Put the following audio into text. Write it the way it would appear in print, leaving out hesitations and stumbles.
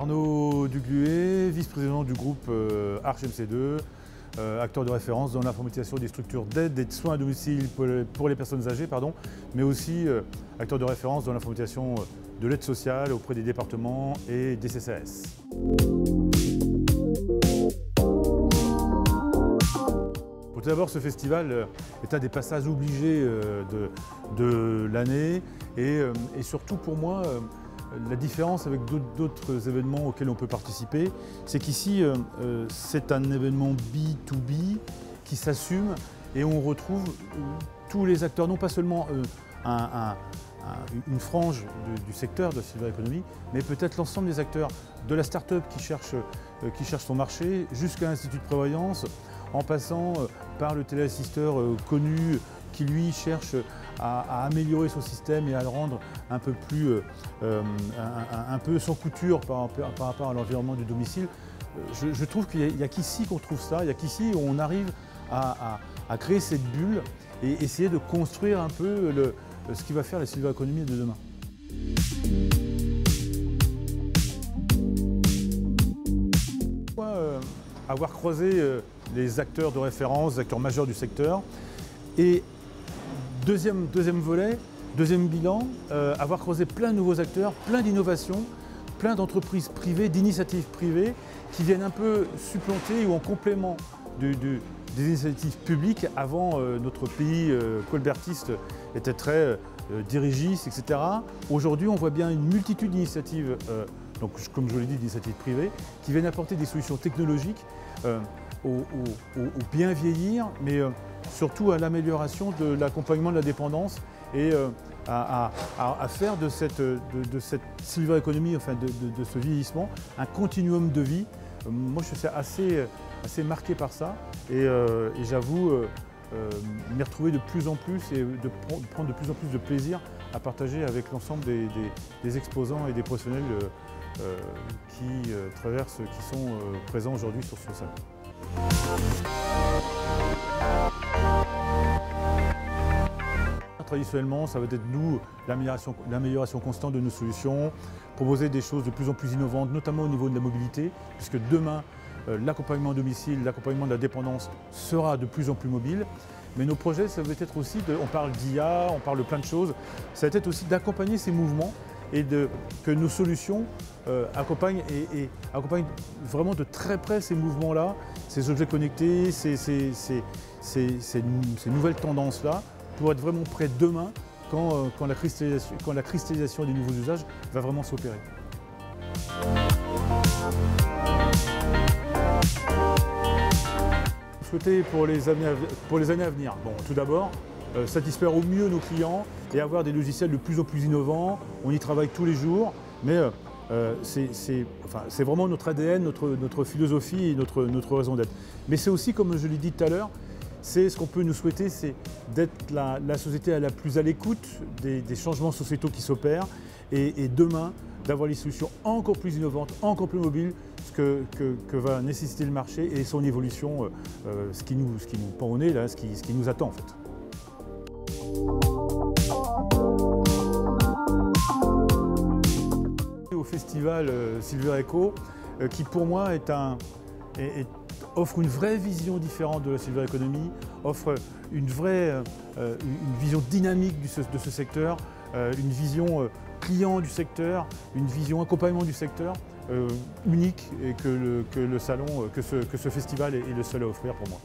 Arnaud Dugluet, vice-président du groupe Arche MC2, acteur de référence dans l'informatisation des structures d'aide et de soins à domicile pour les personnes âgées, mais aussi acteur de référence dans l'informatisation de l'aide sociale auprès des départements et des CCAS. Tout d'abord, ce festival est un des passages obligés de l'année et surtout pour moi, la différence avec d'autres événements auxquels on peut participer, c'est qu'ici, c'est un événement B2B qui s'assume et on retrouve tous les acteurs, non pas seulement une frange du secteur de la Silver Economy, mais peut-être l'ensemble des acteurs de la start-up qui cherche son marché jusqu'à l'Institut de prévoyance, en passant par le téléassisteur connu qui lui cherche à améliorer son système et à le rendre un peu plus un peu sans couture par rapport à l'environnement du domicile. Je trouve qu'il n'y a qu'ici qu'on trouve ça, il n'y a qu'ici où on arrive à créer cette bulle et essayer de construire un peu ce qui va faire la Silver Economy de demain. Avoir croisé les acteurs de référence, les acteurs majeurs du secteur. Et deuxième volet, deuxième bilan, avoir croisé plein de nouveaux acteurs, plein d'innovations, plein d'entreprises privées, d'initiatives privées qui viennent un peu supplanter ou en complément des initiatives publiques. Avant, notre pays colbertiste était très dirigiste, etc. Aujourd'hui, on voit bien une multitude d'initiatives, donc comme je l'ai dit, d'initiatives privées, qui viennent apporter des solutions technologiques au bien vieillir, mais surtout à l'amélioration de l'accompagnement de la dépendance et à faire de cette Silver Economy, enfin de ce vieillissement, un continuum de vie. Moi, je suis assez marqué par ça et j'avoue m'y retrouver de plus en plus et de prendre de plus en plus de plaisir à partager avec l'ensemble des exposants et des professionnels qui sont présents aujourd'hui sur ce salon. Traditionnellement, ça va être nous, l'amélioration constante de nos solutions, proposer des choses de plus en plus innovantes, notamment au niveau de la mobilité, puisque demain, l'accompagnement à domicile, l'accompagnement de la dépendance sera de plus en plus mobile. Mais nos projets, ça va être aussi, on parle d'IA, on parle de plein de choses, ça va être aussi d'accompagner ces mouvements et que nos solutions accompagnent vraiment de très près ces mouvements-là, ces objets connectés, ces nouvelles tendances-là, pour être vraiment prêts demain quand la cristallisation des nouveaux usages va vraiment s'opérer. Souhaiter pour les années à venir, bon, tout d'abord, satisfaire au mieux nos clients et avoir des logiciels de plus en plus innovants. On y travaille tous les jours, mais c'est vraiment notre ADN, notre philosophie et notre raison d'être. Mais c'est aussi, comme je l'ai dit tout à l'heure, c'est ce qu'on peut nous souhaiter, c'est d'être la société la plus à l'écoute des changements sociétaux qui s'opèrent et demain, d'avoir les solutions encore plus innovantes, encore plus mobiles, ce que va nécessiter le marché et son évolution, ce qui nous pend au nez, là, ce qui nous attend en fait. Au festival Silver Eco, qui pour moi offre une vraie vision différente de la Silver Economy, offre une vision dynamique de ce secteur, une vision client du secteur, une vision accompagnement du secteur unique et que ce festival est le seul à offrir pour moi.